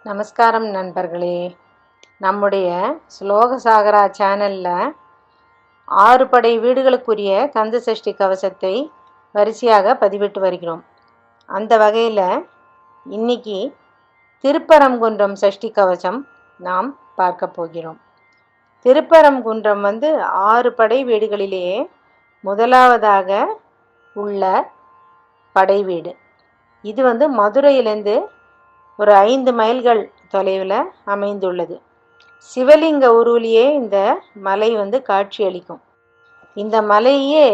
நமஸ்காரம் நண்பர்களே. நம்முடைய ஸ்லோகசாகரா சேனலில் 6 படை வீடுகளுக்குரிய கந்த சஷ்டி கவசத்தை வரிசையாக பதிவிட்டு வருகிறோம். அந்த வகையில் இன்னைக்கு திருப்பரங்குன்றம் சஷ்டி கவசம் நாம் பார்க்க போகிறோம். திருப்பரங்குன்றம் 6 படை வீடுகளிலேயே முதலாவதாக உள்ள படை வீடு. இது மதுரையிலேருந்து ஒரு 5 மைல்கள் தொலைவில் அமைந்துள்ளது. சிவலிங்க உருவிலேயே இந்த மலை காட்சியளிக்கும். இந்த மலையே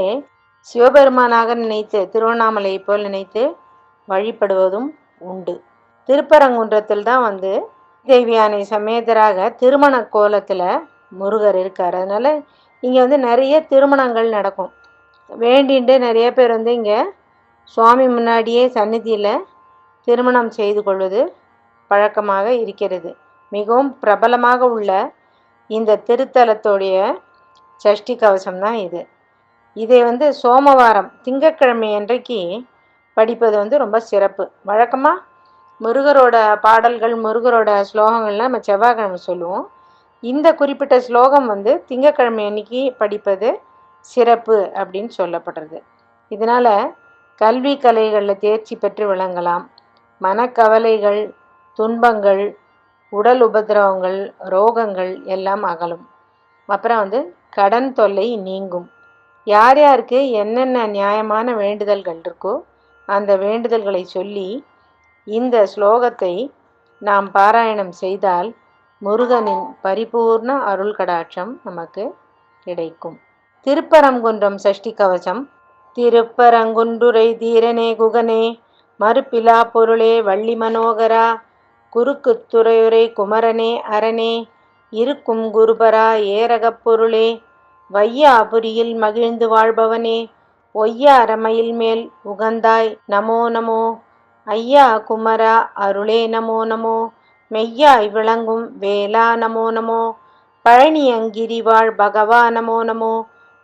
சிவபெருமானாக நினைத்து, திருவண்ணாமலையை போல் நினைத்து வழிபடுவதும் உண்டு. திருப்பரங்குன்றத்தில் தான் தேவியானை சமேதராக திருமண கோலத்தில் முருகர் இருக்கார். அதனால் இங்கே நிறைய திருமணங்கள் நடக்கும். வேண்டிட்டு நிறைய பேர் இங்கே சுவாமி முன்னாடியே சந்நிதியில் திருமணம் செய்து கொள்வது பழக்கமாக இருக்கிறது. மிகவும் பிரபலமாக உள்ள இந்த திருத்தலத்துடைய சஷ்டி கவசம் தான் இது. இதை சோமவாரம் திங்கட்கிழமை அன்றைக்கு படிப்பது ரொம்ப சிறப்பு. வழக்கமாக முருகரோட பாடல்கள், முருகரோட ஸ்லோகங்கள்லாம் நம்ம செவ்வாய்க்கிழமை சொல்லுவோம். இந்த குறிப்பிட்ட ஸ்லோகம் திங்கட்கிழமை அன்னைக்கு படிப்பது சிறப்பு அப்படின்னு சொல்லப்படுறது. இதனால் கல்வி கலைகளில் தேர்ச்சி பெற்று விளங்கலாம். மனக்கவலைகள், துன்பங்கள், உடல் உபதிரவங்கள், ரோகங்கள் எல்லாம் அகலும். அப்புறம் கடன் தொல்லை நீங்கும். யார் யாருக்கு என்னென்ன நியாயமான வேண்டுதல்கள் இருக்கோ அந்த வேண்டுதல்களை சொல்லி இந்த ஸ்லோகத்தை நாம் பாராயணம் செய்தால் முருகனின் பரிபூர்ண அருள் கடாட்சம் நமக்கு கிடைக்கும். திருப்பரங்குன்றம் சஷ்டி கவசம். திருப்பரங்குன்றுரை தீரனே குகனே, மறுப்பிலா பொருளே வள்ளி மனோகரா, குறுக்கு துறையுரை குமரனே அரணே, இருக்கும் குருபரா ஏரகப் பொருளே, வையாபுரியில் மகிழ்ந்து வாழ்பவனே, ஒய்யாரமயில் மேல் உகந்தாய் நமோ நமோ, ஐயா குமரா அருளே நமோ நமோ, மெய்யாய் விளங்கும் வேலா நமோ நமோ, பழனியங்கிரி வாழ் பகவா நமோ நமோ,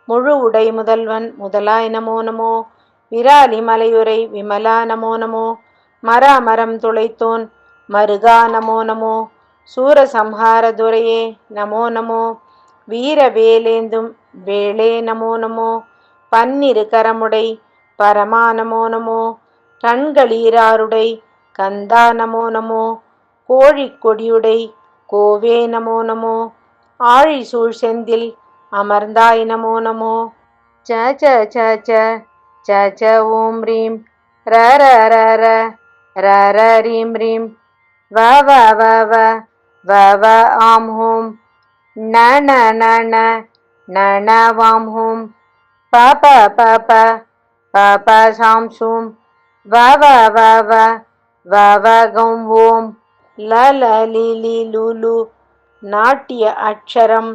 முழு உடை முதல்வன் முதலாய் நமோ நமோ, விராலி மலையுரை விமலா நமோ நமோ, மரம் துளைத்தோன் மருகா நமோ நமோ, சூரசம்ஹார துரையே நமோ நமோ, வீர வேலேந்தும் வேளே நமோ நமோ, பன்னிரு கரமுடை பரமா நமோ நமோ, கண்களீராருடை கந்தா நமோ நமோ, கோழிக்கொடியுடை கோவே நமோ நமோ, ஆழி சூழ் செந்தில் அமர்ந்தாய் நமோ நமோ, ச ச ச ச ச ச ஓம் ரீம் ர ர ர ர ர ர ரீம் ரீம் வ வ வ வ வ வ ஆம் ஹோம் ந ந ந ந ந ந வாம் ஹோம் ப ப ப ப ப ப சாம் சூம் வ வ வ வ வ வ கௌம் ஓம் ல ல லி லி லு லு நாட்டிய அக்ஷரம்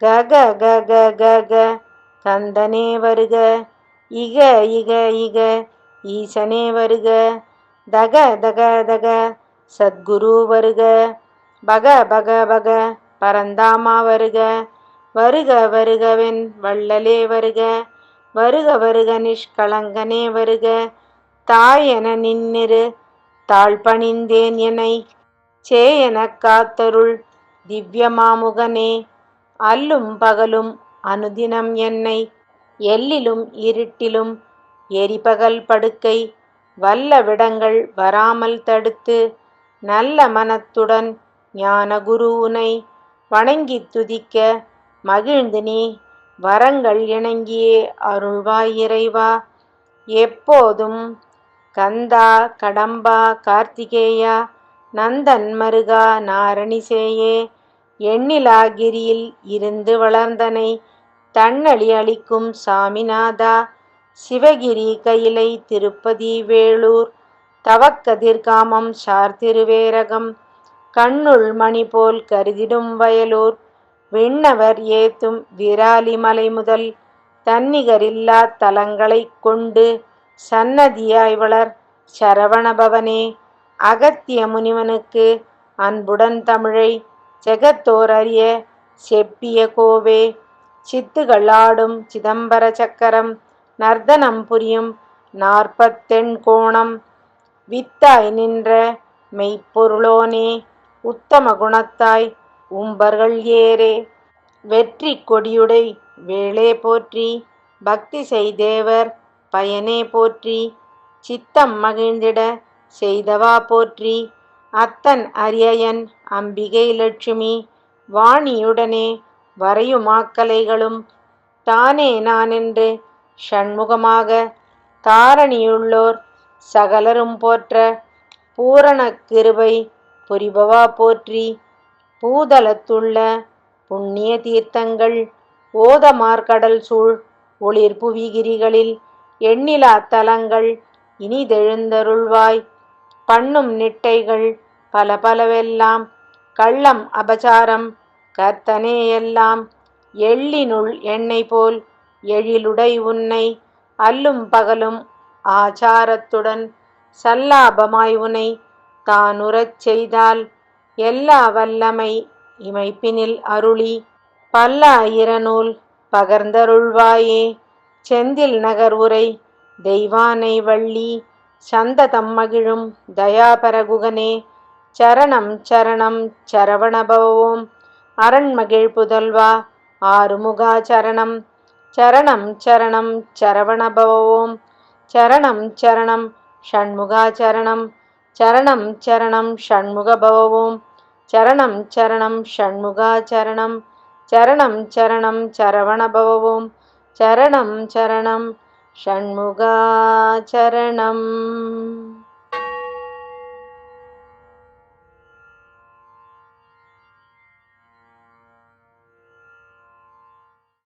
க க க க க க கந்தனே வருக, இக இக இக ஈசனே வருக, தக தக தக சத்குரு வருக, பக பக பக பரந்தாமா வருக, வருக வருகவென் வள்ளலே வருக, வருக வருக நிஷ்களங்கனே வருக, தாயென நின்னிரு தாழ்பணிந்தேன் எனை, சேயெனக் காத்தருள் திவ்யமாமுகனே, அல்லும் பகலும் அனுதினம் என்னை, எல்லிலும் இருட்டிலும் எரிபகல் படுக்கை வல்ல விடங்கள் வராமல் தடுத்து, நல்ல மனத்துடன் ஞான குரு உனை வணங்கித் துதிக்க மகிழ்ந்து நீ வரங்கள் இணங்கியே அருள்வாய் இறைவா. எப்போதும் கந்தா கடம்பா கார்த்திகேயா நந்தன் மருகா நாரணிசேயே, எண்ணிலாகிரியில் இருந்து வளர்ந்தனை தன்னழி அளிக்கும் சாமிநாதா, சிவகிரி கையிலை திருப்பதி வேளூர் தவக்கதிர்காமம் சார்திருவேரகம், கண்ணுள் மணி போல் கருதிடும் வயலூர், விண்ணவர் ஏத்தும் விராலி மலை முதல் தன்னிகரில்லா தலங்களைக் கொண்டு சன்னதியாய் வளர் சரவணபவனே, அகத்திய முனிவனுக்கு அன்புடன் தமிழை ஜெகத்தோர் அறிய செப்பிய கோவே, சித்துகள் ஆடும் சிதம்பர சக்கரம் நர்த்தனம் புரியும் 40 கோணம், வித்தாய் நின்ற மெய்ப்பொருளோனே, உத்தம குணத்தாய் உம்பர்கள் ஏரே. வெற்றி கொடியுடை வேளே போற்றி, பக்தி செய்தேவர் பயனே போற்றி, சித்தம் மகிழ்ந்திட செய்தவா போற்றி, அத்தன் அரியயன் அம்பிகை லட்சுமி வாணியுடனே வரையுமாக்கலைகளும் தானே நானென்று ஷண்முகமாக தாரணியுள்ளோர் சகலரும் போற்ற பூரண கிருபை புரிபவா போற்றி. பூதலத்துள்ள புண்ணிய தீர்த்தங்கள் ஓதமார்கடல் சூழ் ஒளிர் புவிகிரிகளில் எண்ணிலா தலங்கள் இனிதெழுந்தருள்வாய். பண்ணும் நிட்டைகள் பல பலவெல்லாம் கள்ளம் அபசாரம் கர்த்தனே எல்லாம், எள்ளினுள் எண்ணெய் போல் எழிலுடை உன்னை அல்லும் பகலும் ஆச்சாரத்துடன் சல்லாபமாய் உனை தானுறச் செய்தால் எல்லா வல்லமை இமைப்பினில் அருளி பல்லாயிரநூல் பகர்ந்தருள்வாயே. செந்தில் நகர் உரை தெய்வானை வள்ளி சந்ததம் மகிழும் தயாபரகுகனே, சரணம் சரணம் சரவணபவம் அரண்மகிழ் புதல்வா ஆறுமுகா சரணம். சரணம் சரணம் சரவணபவம் சரணம் சரணம் ஷண்முகா சரணம். சரணம் சரணம் ஷண்முகபவம் சரணம் சரணம் ஷண்முகா சரணம். சரணம் சரணம் சரவணபவம் சரணம் சரணம் ஷண்முகா சரணம்.